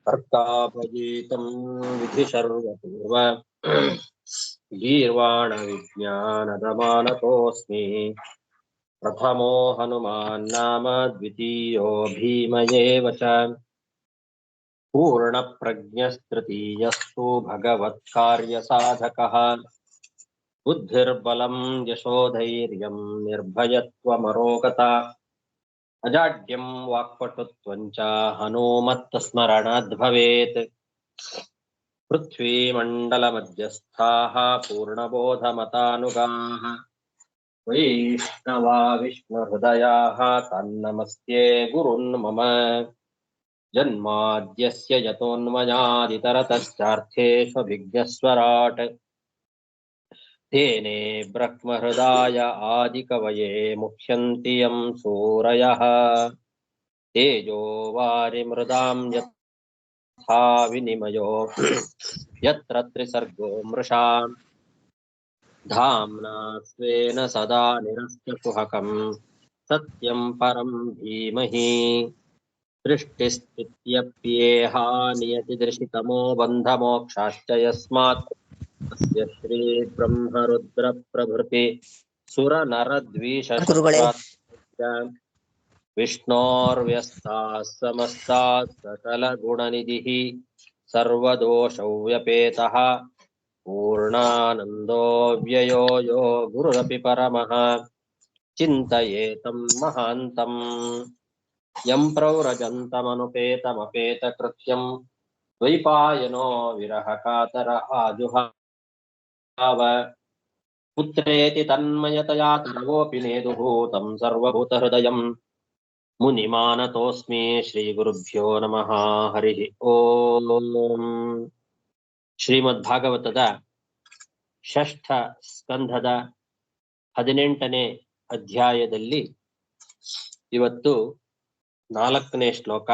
अर्कापयेतं विधिशर्वपूर्व गीर्वाणविज्ञानदमानतोऽस्मि प्रथमो हनुमान् नाम द्वितीयो भीम एव च पूर्णप्रज्ञस्तृतीयस्तु भगवत्कार्यसाधकः बुद्धिर्बलं यशोधैर्यं निर्भयत्वमरोगता अजाड्यं वाक्पटुत्वं च हनूमत्स्मरणाद् भवेत् पृथ्वीमण्डलमध्यस्थाः पूर्णबोधमतानुगाः वैष्णवा विष्णुहृदयाः तन्नमस्ये गुरुन् मम जन्माद्यस्य यतोऽन्वयादितरतश्चार्थेष्वभिज्ञस्वराट् तेने ब्रह्महृदाय आदिकवये मुह्यन्ति यं सूरयः तेजो वारिमृदां यथा विनिमयो यत्र त्रिसर्गो मृषा धाम्ना स्वेन सदा निरस्तकुहकं सत्यं परं धीमहि सृष्टिस्थित्यप्येहा नियतिदृशितमो बन्धमोक्षाश्च यस्मात् तस्य श्रीब्रह्मरुद्रप्रभृति सुरनरद्वीषशत्रात्मकस्य विष्णोर्व्यस्ताः समस्ताः सकलगुणनिधिः सर्वदोषौ व्यपेतः पूर्णानन्दो व्ययो यो गुरुरपि परमः चिन्तयेतं महान्तम् यं प्रव्रजन्तमनुपेतमपेतकृत्यं द्वैपायनो विरहकातर आजुहाव पुत्रेति तन्मयतया तर्वोऽपि नेदुः तं सर्वभूतहृदयं मुनिमानतोऽस्मि श्रीगुरुभ्यो नमः हरिः ಓಂ ಶ್ರೀಮದ್ಭಾಗವತದ ಷಷ್ಠ ಸ್ಕಂಧದ 18ನೇ ಅಧ್ಯಾಯದಲ್ಲಿ ಇವತ್ತು 4ನೇ ಶ್ಲೋಕ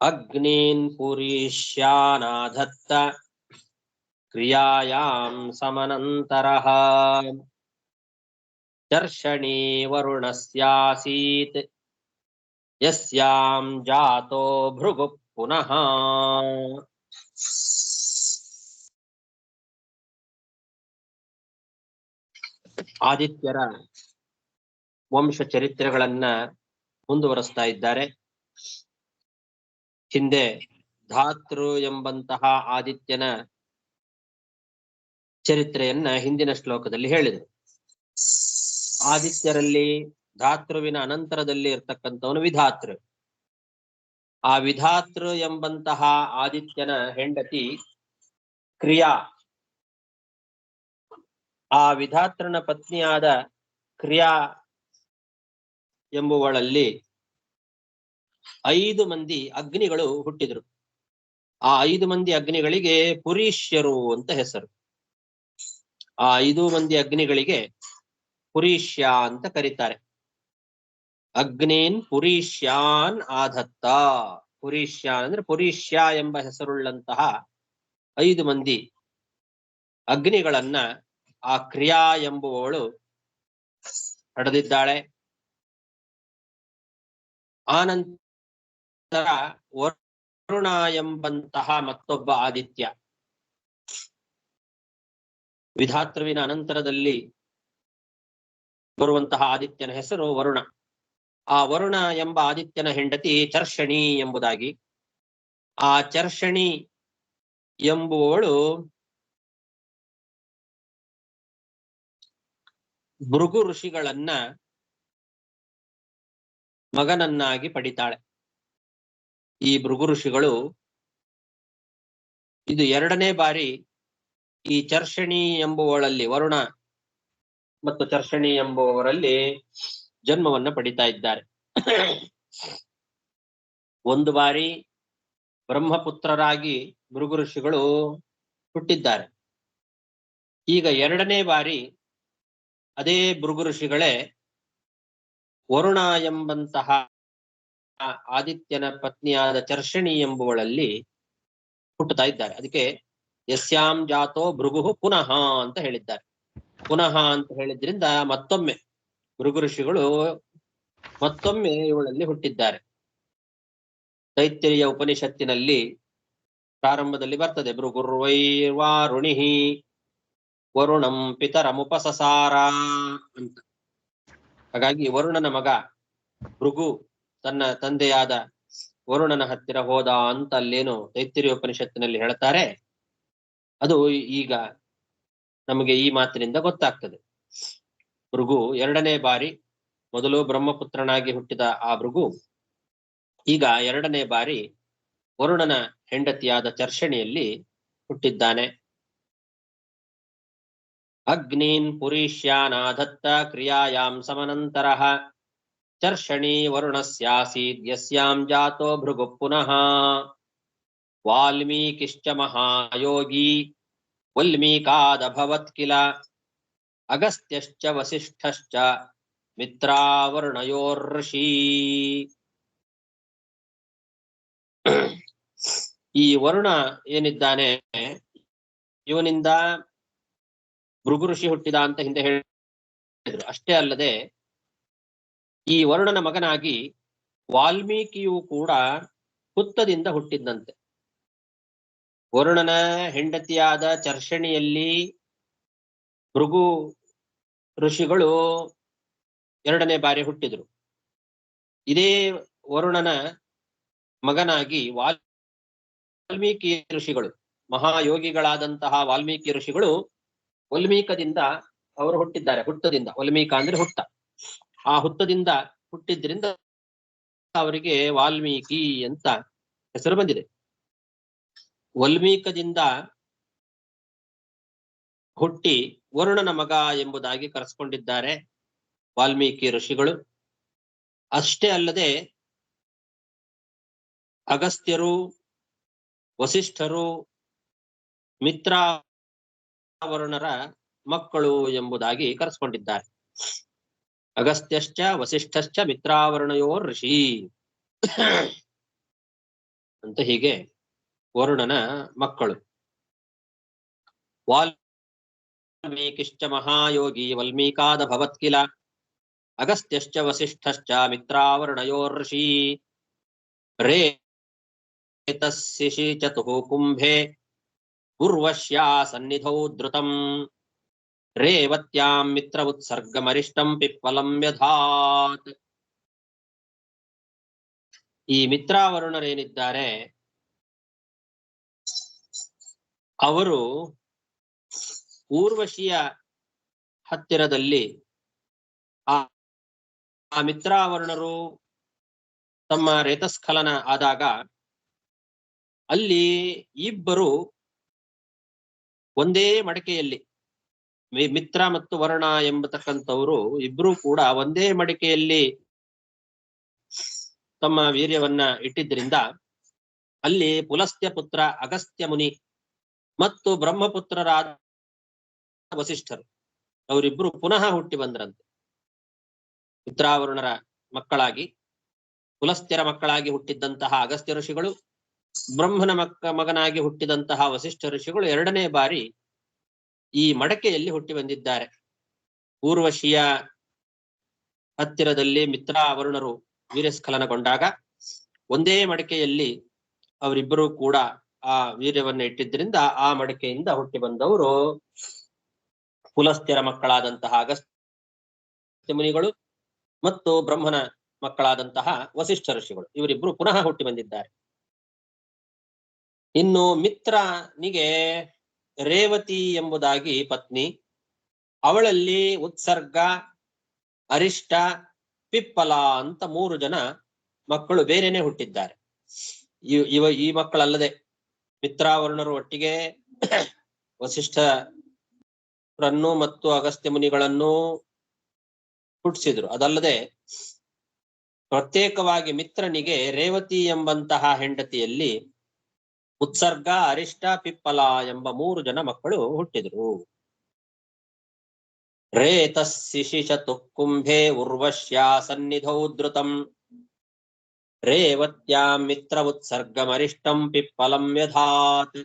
ಅಗ್ನೀನ್ ಪುರೀಷ್ಯಾನಾಧತ್ತ ಕ್ರಿಯಾಯಾಂ ಸಮನಂತರಃ ದರ್ಶನೀ ವರುಣಸ್ಯಾಸೀತ್ ಯಸ್ಯಾಂ ಜಾತೋ ಭೃಗು ಪುನಃ ಆದಿತ್ಯರ ವಂಶ ಚರಿತ್ರೆಗಳನ್ನ ಮುಂದುವರಿಸ್ತಾ ಇದ್ದಾರೆ. ಹಿಂದೆ ಧಾತೃ ಎಂಬಂತಹ ಆದಿತ್ಯನ ಚರಿತ್ರೆಯನ್ನ ಹಿಂದಿನ ಶ್ಲೋಕದಲ್ಲಿ ಹೇಳಿದರು. ಆದಿತ್ಯರಲ್ಲಿ ಧಾತೃವಿನ ಅನಂತರದಲ್ಲಿ ಇರ್ತಕ್ಕಂಥವನು ವಿಧಾತೃ. ಆ ವಿಧಾತೃ ಎಂಬಂತಹ ಆದಿತ್ಯನ ಹೆಂಡತಿ ಕ್ರಿಯಾ. ಆ ವಿಧಾತೃನ ಪತ್ನಿಯಾದ ಕ್ರಿಯಾ ಎಂಬುವಳಲ್ಲಿ 5 ಮಂದಿ ಅಗ್ನಿಗಳು ಹುಟ್ಟಿದ್ರು. ಆ 5 ಮಂದಿ ಅಗ್ನಿಗಳಿಗೆ ಪುರೀಷ್ಯರು ಅಂತ ಹೆಸರು. ಆ 5 ಮಂದಿ ಅಗ್ನಿಗಳಿಗೆ ಪುರೀಷ್ಯ ಅಂತ ಕರೀತಾರೆ. ಅಗ್ನೇನ್ ಪುರೀಷ್ಯಾನ್ ಆಧತ್ತ. ಪುರೀಷ್ಯಾನ್ ಅಂದ್ರೆ ಪುರೀಷ್ಯ ಎಂಬ ಹೆಸರುಳ್ಳಂತಹ 5 ಮಂದಿ ಅಗ್ನಿಗಳನ್ನ ಆ ಕ್ರಿಯಾ ಎಂಬುವವಳು ಪಡೆದಿದ್ದಾಳೆ. ಆನಂತರ ವರುಣ ಎಂಬಂತಹ ಮತ್ತೊಬ್ಬ ಆದಿತ್ಯ, ವಿಧಾತೃವಿನ ಅನಂತರದಲ್ಲಿ ಬರುವಂತಹ ಆದಿತ್ಯನ ಹೆಸರು ವರುಣ. ಆ ವರುಣ ಎಂಬ ಆದಿತ್ಯನ ಹೆಂಡತಿ ಚರ್ಷಣಿ ಎಂಬುದಾಗಿ. ಆ ಚರ್ಷಣಿ ಎಂಬುವವಳು ಭೃಗು ಋಷಿಗಳನ್ನ ಮಗನನ್ನಾಗಿ ಪಡಿತಾಳೆ. ಈ ಭೃಗು ಋಷಿಗಳು ಇದು 2ನೇ ಬಾರಿ ಈ ಚರ್ಷಣಿ ಎಂಬುವಳಲ್ಲಿ, ವರುಣ ಮತ್ತು ಚರ್ಷಣಿ ಎಂಬುವವರಲ್ಲಿ ಜನ್ಮವನ್ನ ಪಡಿತಾ ಇದ್ದಾರೆ. 1 ಬಾರಿ ಬ್ರಹ್ಮಪುತ್ರರಾಗಿ ಭೃಗು ಋಷಿಗಳು ಹುಟ್ಟಿದ್ದಾರೆ. ಈಗ 2ನೇ ಬಾರಿ ಅದೇ ಭೃಗು ಋಷಿಗಳೇ ವರುಣ ಎಂಬಂತಹ ಆದಿತ್ಯನ ಪತ್ನಿಯಾದ ಚರ್ಷಣಿ ಎಂಬುವಳಲ್ಲಿ ಹುಟ್ಟುತ್ತಾ ಇದ್ದಾರೆ. ಅದಕ್ಕೆ ಯಸ್ಯಾಂ ಜಾತೋ ಭೃಗು ಪುನಃ ಅಂತ ಹೇಳಿದ್ದಾರೆ. ಪುನಃ ಅಂತ ಹೇಳಿದ್ರಿಂದ ಮತ್ತೊಮ್ಮೆ ಭೃಗು ಋಷಿಗಳು ಮತ್ತೊಮ್ಮೆ ಇವಳಲ್ಲಿ ಹುಟ್ಟಿದ್ದಾರೆ. ತೈತ್ತಿರಿಯ ಉಪನಿಷತ್ತಿನಲ್ಲಿ ಪ್ರಾರಂಭದಲ್ಲಿ ಬರ್ತದೆ, ಭೃಗುರ್ವೈರ್ವಾರುಣಿ ವರುಣಂ ಪಿತರಮುಪಸಸಾರ ಅಂತ. ಹಾಗಾಗಿ ವರುಣನ ಮಗ ಭೃಗು ತನ್ನ ತಂದೆಯಾದ ವರುಣನ ಹತ್ತಿರ ಹೋದ ಅಂತ ಅಲ್ಲೇನು ತೈತ್ತಿರಿಯ ಉಪನಿಷತ್ತಿನಲ್ಲಿ ಹೇಳ್ತಾರೆ. ಅದು ಈಗ ನಮಗೆ ಈ ಮಾತಿನಿಂದ ಗೊತ್ತಾಗ್ತದೆ. ಭೃಗು ಎರಡನೇ ಬಾರಿ, ಮೊದಲು ಬ್ರಹ್ಮಪುತ್ರನಾಗಿ ಹುಟ್ಟಿದ ಆ ಭೃಗು ಈಗ ಎರಡನೇ ಬಾರಿ ವರುಣನ ಹೆಂಡತಿಯಾದ ಚರ್ಷಣಿಯಲ್ಲಿ ಹುಟ್ಟಿದ್ದಾನೆ. ಅಗ್ನೀನ್ ಪುರೀಷ್ಯಾನಾಧತ್ತ ಕ್ರಿಯಾಯಾಂ ಸಮನಂತರಃ ಚರ್ಷಣಿ ವರುಣಸ್ಯಾಸೀದ್ ಯಸ್ಯಾಂ ಜಾತೋ ಭೃಗು ಪುನಃ ವಾಲ್ಮೀಕಿಶ್ಚ ಮಹಾಯೋಗಿ ವಲ್ಮೀಕಾದಭವತ್ ಕಿಲ ಅಗಸ್ತ್ಯಶ್ಚ ವಸಿಷ್ಠಶ್ಚ ಮಿತ್ರಾವರುಣಯೋರ್ಷಿ. ಈ ವರುಣ ಏನಿದ್ದಾನೆ, ಇವನಿಂದ ಭೃಗು ಋಷಿ ಹುಟ್ಟಿದ ಅಂತ ಹಿಂದೆ ಹೇಳಿದ್ರು. ಅಷ್ಟೇ ಅಲ್ಲದೆ ಈ ವರುಣನ ಮಗನಾಗಿ ವಾಲ್ಮೀಕಿಯು ಕೂಡ ಹುತ್ತದಿಂದ ಹುಟ್ಟಿದ್ದಂತೆ. ವರುಣನ ಹೆಂಡತಿಯಾದ ಚರ್ಷಣಿಯಲ್ಲಿ ಭೃಗು ಋಷಿಗಳು ಎರಡನೇ ಬಾರಿ ಹುಟ್ಟಿದ್ರು. ಇದೇ ವರುಣನ ಮಗನಾಗಿ ವಾಲ್ಮೀಕಿ ಋಷಿಗಳು, ಮಹಾಯೋಗಿಗಳಾದಂತಹ ವಾಲ್ಮೀಕಿ ಋಷಿಗಳು ವಲ್ಮೀಕದಿಂದ ಅವರು ಹುಟ್ಟಿದ್ದಾರೆ. ಹುತ್ತದಿಂದ, ವಲ್ಮೀಕ ಅಂದ್ರೆ ಹುತ್ತ, ಆ ಹುತ್ತದಿಂದ ಹುಟ್ಟಿದ್ರಿಂದ ಅವರಿಗೆ ವಾಲ್ಮೀಕಿ ಅಂತ ಹೆಸರು ಬಂದಿದೆ. ವಲ್ಮೀಕದಿಂದ ಹುಟ್ಟಿ ವರುಣನ ಮಗ ಎಂಬುದಾಗಿ ಕರೆಸ್ಕೊಂಡಿದ್ದಾರೆ ವಾಲ್ಮೀಕಿ ಋಷಿಗಳು. ಅಷ್ಟೇ ಅಲ್ಲದೆ ಅಗಸ್ತ್ಯರು, ವಸಿಷ್ಠರು ಮಿತ್ರಾವರುಣರ ಮಕ್ಕಳು ಎಂಬುದಾಗಿ ಕರೆಸ್ಕೊಂಡಿದ್ದಾರೆ. ಅಗಸ್ತ್ಯಶ್ಚ ವಸಿಷ್ಠಶ್ಚ ಮಿತ್ರಾವರುಣಯೋರ್ ಋಷಿ ಅಂತ ಹೀಗೆ ವರುಣನ ಮಕ್ಕಳು. ವಾಲ್ಮೀಕಿಶ್ಚ ಮಹಾಯೋಗಿ ವಲ್ಮೀಕಾದಭವತ್ ಕಿಲ ಅಗಸ್ತ್ಯಶ್ಚ ವಸಿಷ್ಠಶ್ಚ ಮಿತ್ರಾವರುಣಯೋರ್ ಋಷಿ ರೇತಸ್ಸಿ ಚತುಃ ಕುಂಭೆ ಉರ್ವಶ್ಯಾ ಸನ್ನಿಧೌ ಧೃತಂ ರೇವತ್ಯಾಂ ಮಿತ್ರ ಉತ್ಸರ್ಗಮರಿಷ್ಟಂ ಪಿಪ್ಪಲಂ ವ್ಯಧಾತ್. ಈ ಮಿತ್ರಾವರುಣರೇನಿದ್ದಾರೆ ಅವರು ಊರ್ವಶಿಯ ಹತ್ತಿರದಲ್ಲಿ ಆ ಮಿತ್ರಾವರುಣರು ತಮ್ಮ ರೇತಸ್ಖಲನ ಆದಾಗ ಅಲ್ಲಿ ಇಬ್ಬರು ಒಂದೇ ಮಡಕೆಯಲ್ಲಿ, ಮಿತ್ರ ಮತ್ತು ವರುಣ ಎಂಬತಕ್ಕಂಥವರು ಇಬ್ರು ಕೂಡ ಒಂದೇ ಮಡಿಕೆಯಲ್ಲಿ ತಮ್ಮ ವೀರ್ಯವನ್ನ ಇಟ್ಟಿದ್ರಿಂದ ಅಲ್ಲಿ ಪುಲಸ್ತ್ಯ ಪುತ್ರ ಅಗಸ್ತ್ಯ ಮುನಿ ಮತ್ತು ಬ್ರಹ್ಮಪುತ್ರರಾದ ವಸಿಷ್ಠರು ಅವರಿಬ್ರು ಪುನಃ ಹುಟ್ಟಿ ಬಂದ್ರಂತೆ. ಮಿತ್ರಾವರುಣರ ಮಕ್ಕಳಾಗಿ, ಪುಲಸ್ತ್ಯರ ಮಕ್ಕಳಾಗಿ ಹುಟ್ಟಿದ್ದಂತಹ ಅಗಸ್ತ್ಯ ಋಷಿಗಳು, ಬ್ರಹ್ಮನ ಮಗನಾಗಿ ಹುಟ್ಟಿದಂತಹ ವಸಿಷ್ಠ ಋಷಿಗಳು ಎರಡನೇ ಬಾರಿ ಈ ಮಡಕೆಯಲ್ಲಿ ಹುಟ್ಟಿ ಬಂದಿದ್ದಾರೆ. ಊರ್ವಶಿಯ ಹತ್ತಿರದಲ್ಲಿ ಮಿತ್ರಾವರುಣರು ವೀರ್ಯಸ್ಖಲನಗೊಂಡಾಗ ಒಂದೇ ಮಡಕೆಯಲ್ಲಿ ಅವರಿಬ್ಬರು ಕೂಡ ಆ ವೀರ್ಯವನ್ನ ಇಟ್ಟಿದ್ರಿಂದ ಆ ಮಡಕೆಯಿಂದ ಹುಟ್ಟಿ ಬಂದವರು ಪುಲಸ್ತ್ಯರ ಮಕ್ಕಳಾದಂತಹ ಅಗಸ್ತ್ಯ ಮುನಿಗಳು ಮತ್ತು ಬ್ರಹ್ಮನ ಮಕ್ಕಳಾದಂತಹ ವಸಿಷ್ಠ ಋಷಿಗಳು. ಇವರಿಬ್ರು ಪುನಃ ಹುಟ್ಟಿ ಬಂದಿದ್ದಾರೆ. ಇನ್ನು ಮಿತ್ರನಿಗೆ ರೇವತಿ ಎಂಬುದಾಗಿ ಪತ್ನಿ, ಅವಳಲ್ಲಿ ಉತ್ಸರ್ಗ, ಅರಿಷ್ಟ, ಪಿಪ್ಪಲ ಅಂತ 3 ಜನ ಮಕ್ಕಳು ಬೇರೆನೆ ಹುಟ್ಟಿದ್ದಾರೆ. ಈ ಮಕ್ಕಳಲ್ಲದೆ ಮಿತ್ರಾವರುಣರು ಒಟ್ಟಿಗೆ ವಸಿಷ್ಠರನ್ನು ಮತ್ತು ಅಗಸ್ತ್ಯ ಮುನಿಗಳನ್ನು ಹುಟ್ಟಿಸಿದ್ರು. ಅದಲ್ಲದೆ ಪ್ರತ್ಯೇಕವಾಗಿ ಮಿತ್ರನಿಗೆ ರೇವತಿ ಎಂಬಂತಹ ಹೆಂಡತಿಯಲ್ಲಿ ಉತ್ಸರ್ಗ, ಅರಿಷ್ಟ, ಪಿಪ್ಪಲ ಎಂಬ 3 ಜನ ಮಕ್ಕಳು ಹುಟ್ಟಿದ್ರು. ರೇತಸ್ಸಿ ಚತುಃ ಕುಂಭೆ ಉರ್ವಶ್ಯಾ ಸನ್ನಿಧೌ ಧೃತಂ ರೇವತ್ಯಾಂ ಮಿತ್ರ ಉತ್ಸರ್ಗಮರಿಷ್ಟಂ ಪಿಪ್ಪಲಂ ವ್ಯಧಾತ್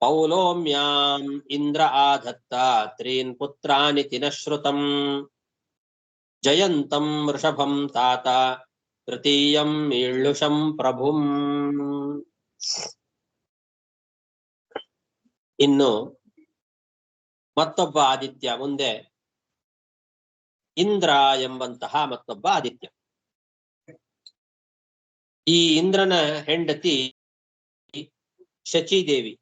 ಪೌಲೋಮ್ಯಾಂ ಇಂದ್ರ ಆಧತ್ತ ತ್ರೀನ್ ಪುತ್ರಾನಿ ತಿನಶ್ರುತಂ ಜಯಂತಂ ವೃಷಭಂ ತಾತ ತೃತೀಯಂ ಈಳುಷಂ ಪ್ರಭುಂ. ಇನ್ನು ಮತ್ತೊಬ್ಬ ಆದಿತ್ಯ ಮುಂದೆ ಇಂದ್ರ ಎಂಬಂತಹ ಮತ್ತೊಬ್ಬ ಆದಿತ್ಯ. ಈ ಇಂದ್ರನ ಹೆಂಡತಿ ಶಚೀದೇವಿ,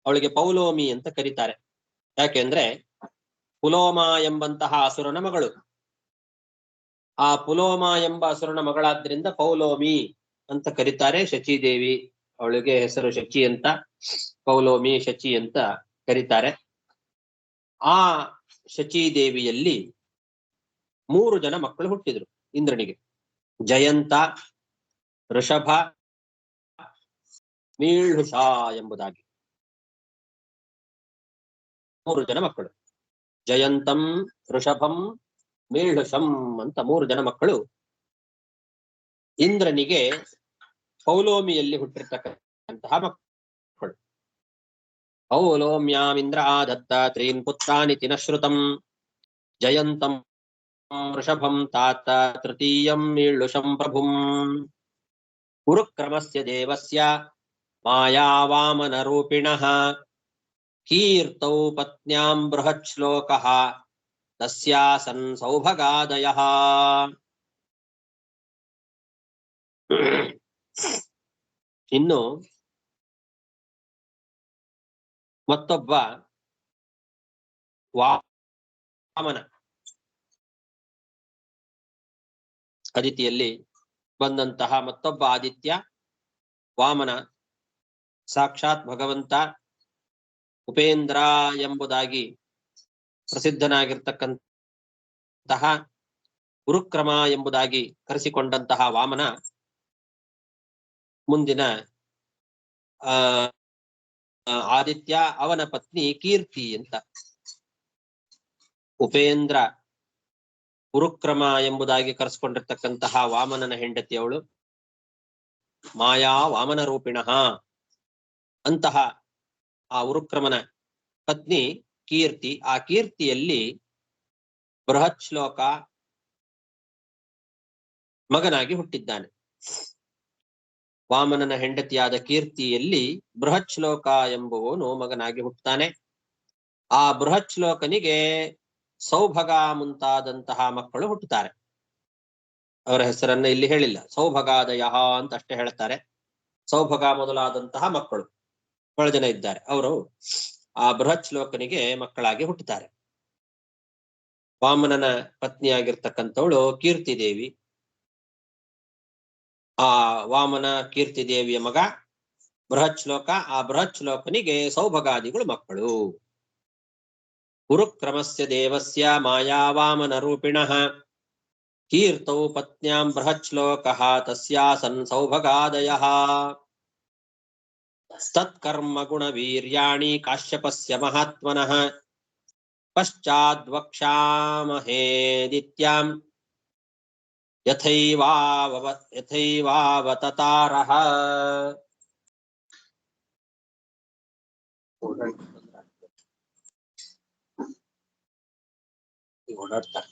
ಅವಳಿಗೆ ಪೌಲೋಮಿ ಅಂತ ಕರೀತಾರೆ. ಯಾಕೆಂದ್ರೆ ಪುಲೋಮ ಎಂಬಂತಹ ಅಸುರನ ಮಗಳು. ಆ ಪುಲೋಮ ಎಂಬ ಅಸುರನ ಮಗಳಾದ್ರಿಂದ ಪೌಲೋಮಿ ಅಂತ ಕರೀತಾರೆ. ಶಚೀದೇವಿ, ಅವಳಿಗೆ ಹೆಸರು ಶಚಿ ಅಂತ, ಪೌಲೋಮಿ ಶಚಿ ಅಂತ ಕರೀತಾರೆ. ಆ ಶಚೀದೇವಿಯಲ್ಲಿ 3 ಜನ ಮಕ್ಕಳು ಹುಟ್ಟಿದ್ರು ಇಂದ್ರನಿಗೆ. ಜಯಂತ, ಋಷಭ, ಮೀಳುಷ ಎಂಬುದಾಗಿ 3 ಜನ ಮಕ್ಕಳು. ಜಯಂತಂ, ಋಷಭಂ, ಮೀಳುಷಂ ಅಂತ 3 ಜನ ಮಕ್ಕಳು ಇಂದ್ರನಿಗೆ ಪೌಲೋಮಿಯಲ್ಲಿ ಹುಟ್ಟಿರ್ತಕ್ಕಂತಹ ಮಕ್ಕಳು. ಪೌಲೋಮ್ಯಾಮಿಂದ್ರ ಆದತ್ತ ತ್ರೀನ್ ಪುತ್ರಾನಿತಿ ನ ಶ್ರುತಂ. ಜಯಂತಂ ವೃಷಭಂ ತಾತ ತೃತೀಯಂ ಮೀಳುಷಂ ಪ್ರಭುಂ. ಕುರುಕ್ರಮಸ್ಯ ದೇವಸ್ಯ ಮಾಯಾವಾಮನರೂಪಿಣಃ ಕೀರ್ತೌ ಪತ್ನ್ಯಾಂ ಬೃಹತ್ ಶ್ಲೋಕಃ ತಸ್ಯಾಸನ್ ಸೌಭಗಾದಯಃ. ಇನ್ನು ಮತ್ತೊಬ್ಬ ವಾಮನ ಅದಿತಿಯಲ್ಲಿ ಬಂದಂತಹ ಮತ್ತೊಬ್ಬ ಆದಿತ್ಯ ವಾಮನ, ಸಾಕ್ಷಾತ್ ಭಗವಂತ ಉಪೇಂದ್ರ ಎಂಬುದಾಗಿ ಪ್ರಸಿದ್ಧನಾಗಿರ್ತಕ್ಕಂತಹ ಗುರುಕ್ರಮ ಎಂಬುದಾಗಿ ಕರೆಸಿಕೊಂಡಂತಹ ವಾಮನ ಮುಂದಿನ ಆದಿತ್ಯ, ಅವನ ಪತ್ನಿ ಕೀರ್ತಿ ಅಂತ. ಉಪೇಂದ್ರ ಗುರುಕ್ರಮ ಎಂಬುದಾಗಿ ಕರೆಸಿಕೊಂಡಿರ್ತಕ್ಕಂತಹ ವಾಮನನ ಹೆಂಡತಿ ಅವಳು ಮಾಯಾ ವಾಮನ ರೂಪಿಣಃ. ಅಂತಹ ಆ ಉರುಕ್ರಮನ ಪತ್ನಿ ಕೀರ್ತಿ. ಆ ಕೀರ್ತಿಯಲ್ಲಿ ಬೃಹತ್ ಶ್ಲೋಕ ಮಗನಾಗಿ ಹುಟ್ಟಿದ್ದಾನೆ. ವಾಮನನ ಹೆಂಡತಿಯಾದ ಕೀರ್ತಿಯಲ್ಲಿ ಬೃಹತ್ ಶ್ಲೋಕ ಎಂಬುವನು ಮಗನಾಗಿ ಹುಟ್ಟುತ್ತಾನೆ. ಆ ಬೃಹತ್ ಶ್ಲೋಕನಿಗೆ ಸೌಭಗ ಮುಂತಾದಂತಹ ಮಕ್ಕಳು ಹುಟ್ಟುತ್ತಾರೆ. ಅವರ ಹೆಸರನ್ನ ಇಲ್ಲಿ ಹೇಳಿಲ್ಲ, ಸೌಭಗಾದಯ ಅಂತ ಅಷ್ಟೇ ಹೇಳ್ತಾರೆ. ಸೌಭಗ ಮೊದಲಾದಂತಹ ಮಕ್ಕಳು 7 ಜನ ಇದ್ದಾರೆ. ಅವರು ಆ ಬೃಹತ್ ಶ್ಲೋಕನಿಗೆ ಮಕ್ಕಳಾಗಿ ಹುಟ್ಟುತ್ತಾರೆ. ವಾಮನನ ಪತ್ನಿಯಾಗಿರ್ತಕ್ಕಂಥವಳು ಕೀರ್ತಿದೇವಿ. ಆ ವಾಮನ ಕೀರ್ತಿದೇವಿಯ ಮಗ ಬೃಹತ್ ಶ್ಲೋಕ. ಆ ಬೃಹತ್ ಶ್ಲೋಕನಿಗೆ ಸೌಭಗಾದಿಗಳು ಮಕ್ಕಳು. ಗುರುಕ್ರಮಸ್ಯ ದೇವಸ್ಯ ಮಾಯಾವಾಮನ ರೂಪಿಣಃ ಕೀರ್ತೌ ಪತ್ನ್ಯಾಂ ಬೃಹತ್ ಶ್ಲೋಕಃ ತಸ್ಯಾಸನ್ ಸೌಭಗಾದಯಃ. ತತ್ಕರ್ಮ ಗುಣ ವೀರ್ಯಾಣಿ ಕಾಶ್ಯಪಸ್ಯ ಮಹಾತ್ಮನಃ ಪಶ್ಚಾದ್ವಕ್ಷ್ಯಾಮಹೇದಿತ್ಯಾಂ ಯಥೈವಾವತತಾರಃ. ಓಡಾಡ್ತಾರೆ.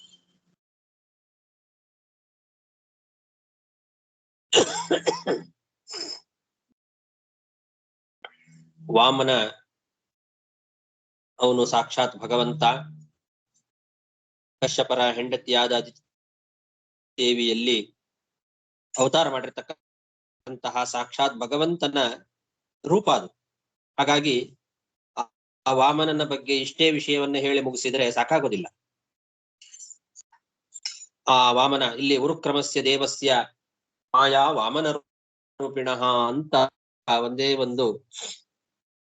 ವಾಮನ ಅವನು ಸಾಕ್ಷಾತ್ ಭಗವಂತ. ಕಶ್ಯಪರ ಹೆಂಡತಿಯಾದ ದೇವಿಯಲ್ಲಿ ಅವತಾರ ಮಾಡಿರ್ತಕ್ಕಂತಹ ಸಾಕ್ಷಾತ್ ಭಗವಂತನ ರೂಪ ಅದು. ಹಾಗಾಗಿ ಆ ವಾಮನನ ಬಗ್ಗೆ ಇಷ್ಟೇ ವಿಷಯವನ್ನ ಹೇಳಿ ಮುಗಿಸಿದ್ರೆ ಸಾಕಾಗೋದಿಲ್ಲ. ಆ ವಾಮನ ಇಲ್ಲಿ ಉರುಕ್ರಮಸ್ಯ ದೇವಸ್ಯ ಮಾಯಾ ವಾಮನ ರೂಪಿಣಃ ಅಂತ ಒಂದೇ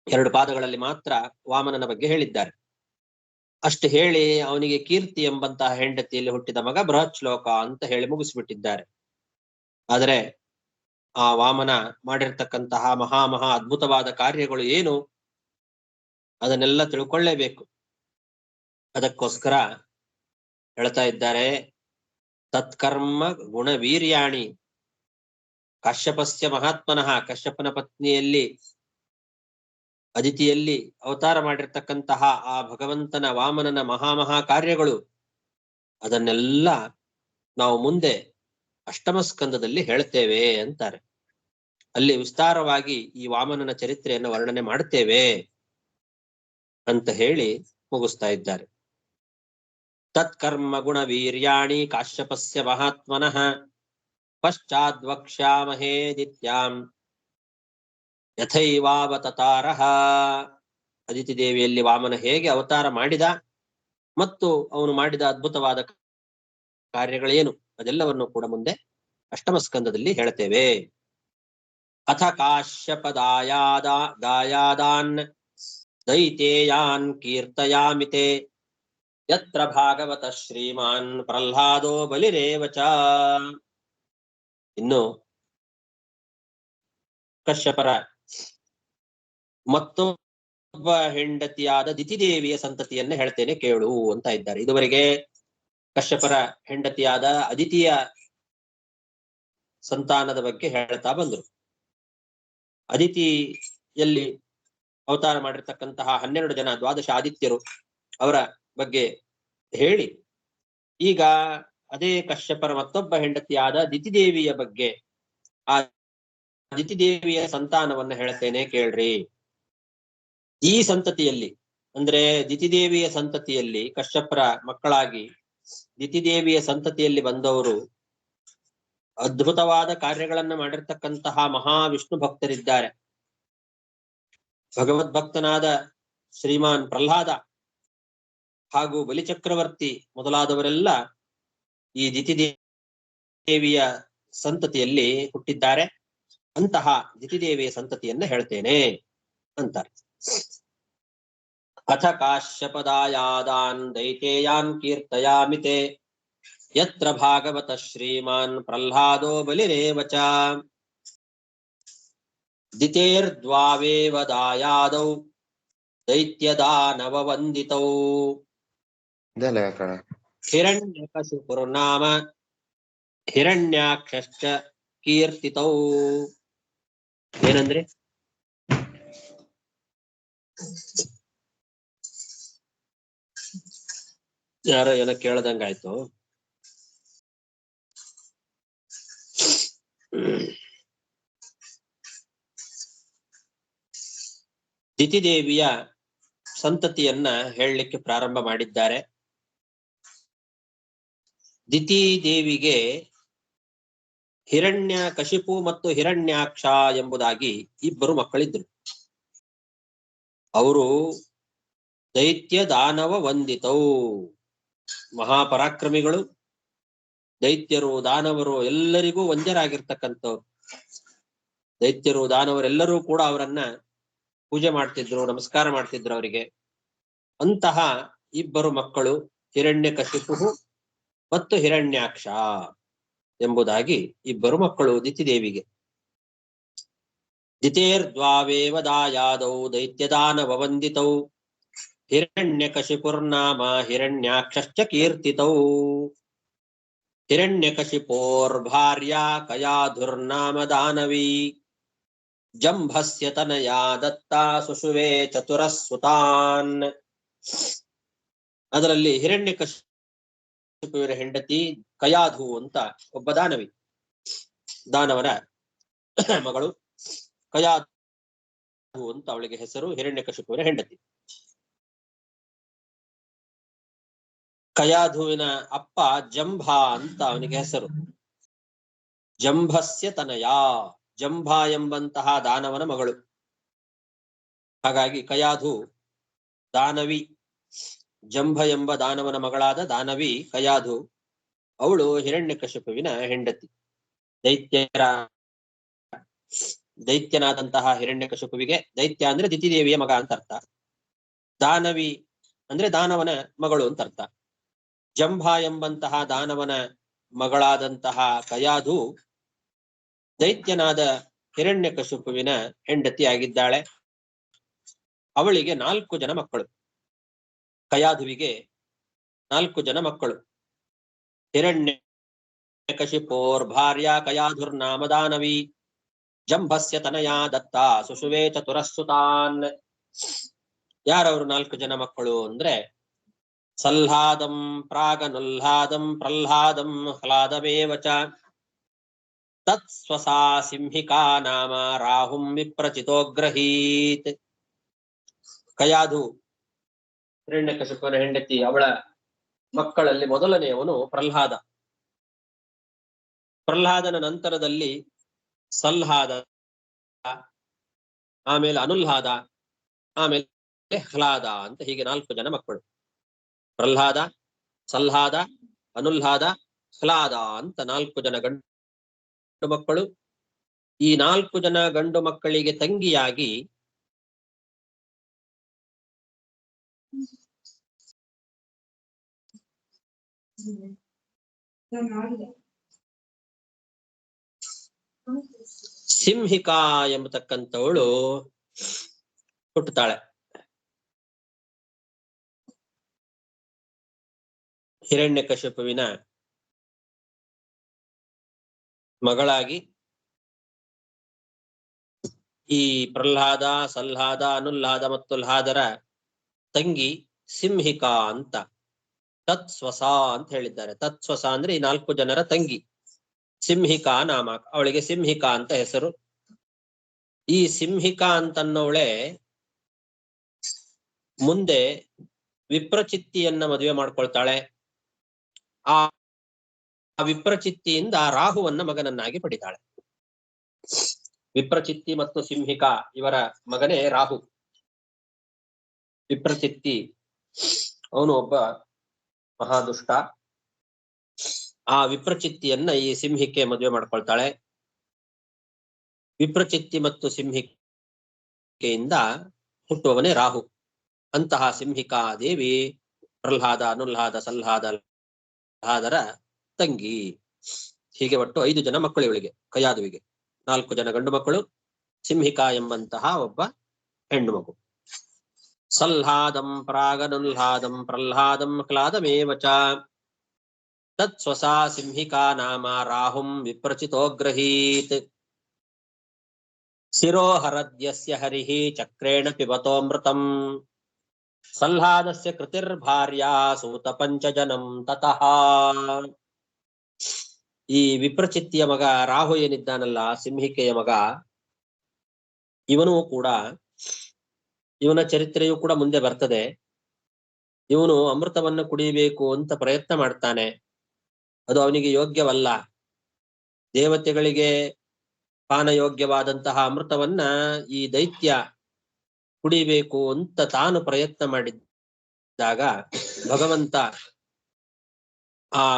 2 ಪಾದಗಳಲ್ಲಿ ಮಾತ್ರ ವಾಮನನ ಬಗ್ಗೆ ಹೇಳಿದ್ದಾರೆ. ಅಷ್ಟು ಹೇಳಿ ಅವನಿಗೆ ಕೀರ್ತಿ ಎಂಬಂತಹ ಹೆಂಡತಿಯಲ್ಲಿ ಹುಟ್ಟಿದ ಮಗ ಬೃಹತ್ ಶ್ಲೋಕ ಅಂತ ಹೇಳಿ ಮುಗಿಸ್ಬಿಟ್ಟಿದ್ದಾರೆ. ಆದರೆ ಆ ವಾಮನ ಮಾಡಿರ್ತಕ್ಕಂತಹ ಮಹಾ ಅದ್ಭುತವಾದ ಕಾರ್ಯಗಳು ಏನು ಅದನ್ನೆಲ್ಲ ತಿಳ್ಕೊಳ್ಳೇಬೇಕು. ಅದಕ್ಕೋಸ್ಕರ ಹೇಳ್ತಾ ಇದ್ದಾರೆ, ತತ್ಕರ್ಮ ಗುಣ ವೀರ್ಯಾಣಿ ಕಾಶ್ಯಪಸ್ಯ ಮಹಾತ್ಮನಃ. ಕಶ್ಯಪನ ಪತ್ನಿಯಲ್ಲಿ ಅದಿತಿಯಲ್ಲಿ ಅವತಾರ ಮಾಡಿರ್ತಕ್ಕಂತಹ ಆ ಭಗವಂತನ ವಾಮನನ ಮಹಾ ಕಾರ್ಯಗಳು ಅದನ್ನೆಲ್ಲ ನಾವು ಮುಂದೆ ಅಷ್ಟಮ ಸ್ಕಂದದಲ್ಲಿ ಹೇಳ್ತೇವೆ ಅಂತಾರೆ. ಅಲ್ಲಿ ವಿಸ್ತಾರವಾಗಿ ಈ ವಾಮನನ ಚರಿತ್ರೆಯನ್ನು ವರ್ಣನೆ ಮಾಡ್ತೇವೆ ಅಂತ ಹೇಳಿ ಮುಗಿಸ್ತಾ ಇದ್ದಾರೆ. ತತ್ಕರ್ಮ ಗುಣ ವೀರ್ಯಾಣಿ ಕಾಶ್ಯಪಸ್ಯ ಮಹಾತ್ಮನಃ ಪಶ್ಚಾದ್ವಕ್ಷ್ಯಾಮಹೇ ದಿತ್ಯಾಂ ಯಥೈವಾವತಾರಃ. ಅದಿತಿ ದೇವಿಯಲ್ಲಿ ವಾಮನ ಹೇಗೆ ಅವತಾರ ಮಾಡಿದ ಮತ್ತು ಅವನು ಮಾಡಿದ ಅದ್ಭುತವಾದ ಕಾರ್ಯಗಳೇನು ಅದೆಲ್ಲವನ್ನು ಕೂಡ ಮುಂದೆ ಅಷ್ಟಮ ಸ್ಕಂದದಲ್ಲಿ ಹೇಳ್ತೇವೆ. ಅಥ ದಾಯಾದಾನ್ ದೈತೇಯಾನ್ ಕೀರ್ತಯಾಮಿತೆ ಯತ್ರ ಭಾಗವತ ಶ್ರೀಮಾನ್ ಪ್ರಹ್ಲಾದೋ ಬಲಿರೇವ ಚ. ಇನ್ನು ಕಶ್ಯಪರ ಮತ್ತೊಬ್ಬ ಹೆಂಡತಿಯಾದ ದಿತಿದೇವಿಯ ಸಂತತಿಯನ್ನ ಹೇಳ್ತೇನೆ ಕೇಳು ಅಂತ ಇದ್ದಾರೆ. ಇದುವರೆಗೆ ಕಶ್ಯಪರ ಹೆಂಡತಿಯಾದ ಅದಿತಿಯ ಸಂತಾನದ ಬಗ್ಗೆ ಹೇಳ್ತಾ ಬಂದ್ರು. ಅದಿತಿಯಲ್ಲಿ ಅವತಾರ ಮಾಡಿರ್ತಕ್ಕಂತಹ 12 ಜನ ದ್ವಾದಶ ಆದಿತ್ಯರು ಅವರ ಬಗ್ಗೆ ಹೇಳಿ, ಈಗ ಅದೇ ಕಶ್ಯಪರ ಮತ್ತೊಬ್ಬ ಹೆಂಡತಿಯಾದ ದಿತಿದೇವಿಯ ಬಗ್ಗೆ, ಆ ದಿತಿದೇವಿಯ ಸಂತಾನವನ್ನ ಹೇಳ್ತೇನೆ ಕೇಳ್ರಿ. ಈ ಸಂತತಿಯಲ್ಲಿ ಅಂದ್ರೆ ದಿತಿದೇವಿಯ ಸಂತತಿಯಲ್ಲಿ ಕಶ್ಯಪರ ಮಕ್ಕಳಾಗಿ ದಿತಿದೇವಿಯ ಸಂತತಿಯಲ್ಲಿ ಬಂದವರು ಅದ್ಭುತವಾದ ಕಾರ್ಯಗಳನ್ನ ಮಾಡಿರ್ತಕ್ಕಂತಹ ಮಹಾವಿಷ್ಣು ಭಕ್ತರಿದ್ದಾರೆ. ಭಗವದ್ಭಕ್ತನಾದ ಶ್ರೀಮಾನ್ ಪ್ರಹ್ಲಾದ ಹಾಗೂ ಬಲಿಚಕ್ರವರ್ತಿ ಮೊದಲಾದವರೆಲ್ಲ ಈ ದಿತಿದೇವಿಯ ಸಂತತಿಯಲ್ಲಿ ಹುಟ್ಟಿದ್ದಾರೆ. ಅಂತಹ ದಿತಿದೇವಿಯ ಸಂತತಿಯನ್ನ ಹೇಳ್ತೇನೆ ಅಂತಾರೆ. ಅಥ ಕಾಶ್ಯಪದಾಯಾದಾನ್ ದೈತೇಯಾನ್ ಕೀರ್ತಯಾಮಿತೆ ಯತ್ರ ಭಾಗವತ ಶ್ರೀಮಾನ್ ಪ್ರಹ್ಲಾದೋ ಬಲಿರೇವ ಚ. ದಿತೇರ್ದ್ವಾವೇವ ದಾಯಾದೌ ದೈತ್ಯದಾನವ ವಂದಿತೌ ಹಿರಣ್ಯಕಶಿಪುರ್ನಾಮ ಹಿರಣ್ಯಾಕ್ಷಶ್ಚ ಕೀರ್ತಿತೌ. ಏನಂದ್ರೆ ಯಾರೋ ಏನೋ ಕೇಳದಂಗಾಯ್ತು. ದಿತಿದೇವಿಯ ಸಂತತಿಯನ್ನ ಹೇಳಲಿಕ್ಕೆ ಪ್ರಾರಂಭ ಮಾಡಿದ್ದಾರೆ. ದಿತಿ ದೇವಿಗೆ ಹಿರಣ್ಯ ಕಶಿಪು ಮತ್ತು ಹಿರಣ್ಯಾಕ್ಷ ಎಂಬುದಾಗಿ ಇಬ್ಬರು ಮಕ್ಕಳಿದ್ರು. ಅವರು ದೈತ್ಯ ದಾನವ ವಂದಿತವು, ಮಹಾಪರಾಕ್ರಮಿಗಳು. ದೈತ್ಯರು ದಾನವರು ಎಲ್ಲರಿಗೂ ವಂದ್ಯರಾಗಿರ್ತಕ್ಕಂಥವ್ರು. ದೈತ್ಯರು ದಾನವರೆಲ್ಲರೂ ಕೂಡ ಅವರನ್ನ ಪೂಜೆ ಮಾಡ್ತಿದ್ರು, ನಮಸ್ಕಾರ ಮಾಡ್ತಿದ್ರು ಅವರಿಗೆ. ಅಂತಹ ಇಬ್ಬರು ಮಕ್ಕಳು ಹಿರಣ್ಯಕಶಿಪು ಮತ್ತು ಹಿರಣ್ಯಾಕ್ಷ ಎಂಬುದಾಗಿ ಇಬ್ಬರು ಮಕ್ಕಳು ದಿತಿದೇವಿಗೆ. ದಿತೇರ್ದ್ವಾವೇವ ದಾಯಾದೌ ದೈತ್ಯದಾನವ ವಂದಿತೌ ಹಿರಣ್ಯಕಶಿಪುರ್ನಾಮ ಹಿರಣ್ಯಾಕ್ಷಶ್ಚ ಕೀರ್ತಿತೌ. ಹಿರಣ್ಯಕಶಿಪೋರ್ಭಾರ್ಯಾ ಕಯಾಧುರ್ನಾಮ ದಾನವಿ ಜಂಭಸ್ಯ ತನಯಾ ದತ್ತಾ ಸುಷುವೆ ಚತುರಸ್ಸುತಾನ್. ಅದರಲ್ಲಿ ಹಿರಣ್ಯಕಶಿಪುವಿನ ಹೆಂಡತಿ ಕಯಾಧು ಅಂತ ಒಬ್ಬ ದಾನವಿ, ದಾನವರ ಮಗಳು. ಕಯಾಧು ಅಂತ ಅವಳಿಗೆ ಹೆಸರು, ಹಿರಣ್ಯಕಶಿಪುವಿನ ಹೆಂಡತಿ. ಕಯಾಧುವಿನ ಅಪ್ಪ ಜಂಭ ಅಂತ ಅವನಿಗೆ ಹೆಸರು. ಜಂಭಸ್ಯ ತನಯ, ಜಂಭ ಎಂಬಂತಹ ದಾನವನ ಮಗಳು. ಹಾಗಾಗಿ ಕಯಾಧು ದಾನವಿ, ಜಂಭ ಎಂಬ ದಾನವನ ಮಗಳಾದ ದಾನವಿ ಕಯಾಧು, ಅವಳು ಹಿರಣ್ಯಕಶಿಪುವಿನ ಹೆಂಡತಿ. ದೈತ್ಯನಾದಂತಹ ಹಿರಣ್ಯಕಶಿಪುವಿಗೆ, ದೈತ್ಯ ಅಂದ್ರೆ ದಿತಿದೇವಿಯ ಮಗ ಅಂತ ಅರ್ಥ, ದಾನವಿ ಅಂದ್ರೆ ದಾನವನ ಮಗಳು ಅಂತ ಅರ್ಥ. ಜಂಭ ಎಂಬಂತಹ ದಾನವನ ಮಗಳಾದಂತಹ ಕಯಾಧು ದೈತ್ಯನಾದ ಹಿರಣ್ಯಕಶಿಪುವಿನ ಹೆಂಡತಿ ಆಗಿದ್ದಾಳೆ. ಅವಳಿಗೆ 4 ಜನ ಮಕ್ಕಳು. ಕಯಾಧುವಿಗೆ 4 ಜನ ಮಕ್ಕಳು. ಹಿರಣ್ಯಕಶಿಪೋರ್ಭಾರ್ಯ ಕಯಾಧುರ್ನಾಮ ದಾನವಿ ಜಂಭಸ್ಯ ತನಯಾ ದತ್ತ ಸುಷುವೆ ಚತುರಸ್ಸುತಾನ್. ಯಾರವರು 4 ಜನ ಮಕ್ಕಳು ಅಂದ್ರೆ ಸಲ್ಲಾದಂ ಪ್ರಾಗನುಲ್ಲಾದಂ ಪ್ರಹ್ಲಾದಂ ಹ್ಲಾದಮೇವ ಚ ತತ್ ಸ್ವಸಾ ಸಿಂಹಿಕಾ ನಾಮ ರಾಹುಂ ವಿಪ್ರಚಿತೋಗ್ರಹೀತ್. ಕಯಾಧು ಹಿರಣ್ಯಕಶಿಪುವಿನ ಹೆಂಡತಿ, ಅವಳ ಮಕ್ಕಳಲ್ಲಿ ಮೊದಲನೆಯವನು ಪ್ರಹ್ಲಾದ. ಪ್ರಹ್ಲಾದನ ನಂತರದಲ್ಲಿ ಸಲ್ಹಾದ, ಆಮೇಲೆ ಅನುಲ್ಹಾದ, ಆಮೇಲೆ ಹ್ಲಾದ ಅಂತ ಹೀಗೆ 4 ಜನ ಮಕ್ಕಳು. ಪ್ರಹ್ಲಾದ, ಸಲ್ಹಾದ, ಅನುಲ್ಹಾದ, ಹ್ಲಾದ ಅಂತ 4 ಜನ ಗಂಡು ಮಕ್ಕಳು. ಈ 4 ಜನ ಗಂಡು ಮಕ್ಕಳಿಗೆ ತಂಗಿಯಾಗಿ ಸಿಂಹಿಕಾ ಎಂಬತಕ್ಕಂಥವಳು ಹುಟ್ಟುತ್ತಾಳೆ. ಹಿರಣ್ಯಕಶಿಪುವಿನ ಮಗಳಾಗಿ ಈ ಪ್ರಹ್ಲಾದ, ಸಲ್ಹಾದ, ಅನುಲ್ಹಾದ ಮತ್ತು ಲ್ಹಾದರ ತಂಗಿ ಸಿಂಹಿಕಾ ಅಂತ ತತ್ ಸ್ವಸಾ ಅಂತ ಹೇಳಿದ್ದಾರೆ. ತತ್ ಸ್ವಸಾ ಅಂದ್ರೆ ಈ 4 ಜನರ ತಂಗಿ. ಸಿಂಹಿಕಾ ನಾಮ, ಅವಳಿಗೆ ಸಿಂಹಿಕಾ ಅಂತ ಹೆಸರು. ಈ ಸಿಂಹಿಕಾ ಅಂತನ್ನೋಳೆ ಮುಂದೆ ವಿಪ್ರಚಿತ್ತಿಯನ್ನ ಮದುವೆ ಮಾಡ್ಕೊಳ್ತಾಳೆ. ಆ ವಿಪ್ರಚಿತ್ತಿಯಿಂದ ರಾಹುವನ್ನ ಮಗನನ್ನಾಗಿ ಪಡಿತಾಳೆ. ವಿಪ್ರಚಿತ್ತಿ ಮತ್ತು ಸಿಂಹಿಕಾ ಇವರ ಮಗನೇ ರಾಹು. ವಿಪ್ರಚಿತ್ತಿ ಅವನು ಒಬ್ಬ ಮಹಾದುಷ್ಟ. ಆ ವಿಪ್ರಚಿತ್ತಿಯನ್ನ ಈ ಸಿಂಹಿಕೆ ಮದುವೆ ಮಾಡ್ಕೊಳ್ತಾಳೆ. ವಿಪ್ರಚಿತ್ತಿ ಮತ್ತು ಸಿಂಹಿಕೆಯಿಂದ ಹುಟ್ಟುವವನೇ ರಾಹು. ಅಂತಹ ಸಿಂಹಿಕಾ ದೇವಿ ಪ್ರಹ್ಲಾದ, ಅನುಲ್ಹಾದ, ಸಲ್ಹಾದ, ಲ್ಹಾದರ ತಂಗಿ. ಹೀಗೆ ಒಟ್ಟು 5 ಜನ ಮಕ್ಕಳು ಇವಳಿಗೆ, ಕಯಾದುವಿಗೆ. 4 ಜನ ಗಂಡು ಮಕ್ಕಳು, ಸಿಂಹಿಕಾ ಎಂಬಂತಹ ಒಬ್ಬ ಹೆಣ್ಣು ಮಗು. ಸಲ್ಹಾದಂ ಪ್ರಾಗನುಲ್ಹಾದಂ ಪ್ರಹ್ಲಾದಂ ಹ್ಲಾದಮೇವ ಚ ತತ್ ಸ್ವಸಾ ಸಿಂಹಿಕಾ ನಾಮ ರಾಹುಂ ವಿಪ್ರಚಿತೋಗ್ರಹೀತ್. ಶಿರೋಹರದ್ಯಸ್ಯ ಹರಿಃ ಚಕ್ರೇಣ ಪಿಬತೋಮೃತಂ ಸಲ್ಹಾದಸ್ಯ ಕೃತಿರ್ಭಾರ್ಯಾ ಸೂತ ಪಂಚಜನಂ ತತಃ. ಈ ವಿಪ್ರಚಿತ್ತಿಯ ಮಗ ರಾಹು ಏನಿದ್ದಾನಲ್ಲ, ಸಿಂಹಿಕೆಯ ಮಗ, ಇವನು ಕೂಡ, ಇವನ ಚರಿತ್ರೆಯೂ ಕೂಡ ಮುಂದೆ ಬರ್ತದೆ. ಇವನು ಅಮೃತವನ್ನು ಕುಡಿಯಬೇಕು ಅಂತ ಪ್ರಯತ್ನ ಮಾಡ್ತಾನೆ. ಅದು ಅವನಿಗೆ ಯೋಗ್ಯವಲ್ಲ. ದೇವತೆಗಳಿಗೆ ಪಾನಯೋಗ್ಯವಾದಂತಹ ಅಮೃತವನ್ನ ಈ ದೈತ್ಯ ಕುಡಿಬೇಕು ಅಂತ ತಾನು ಪ್ರಯತ್ನ ಮಾಡಿದ್ದಾಗ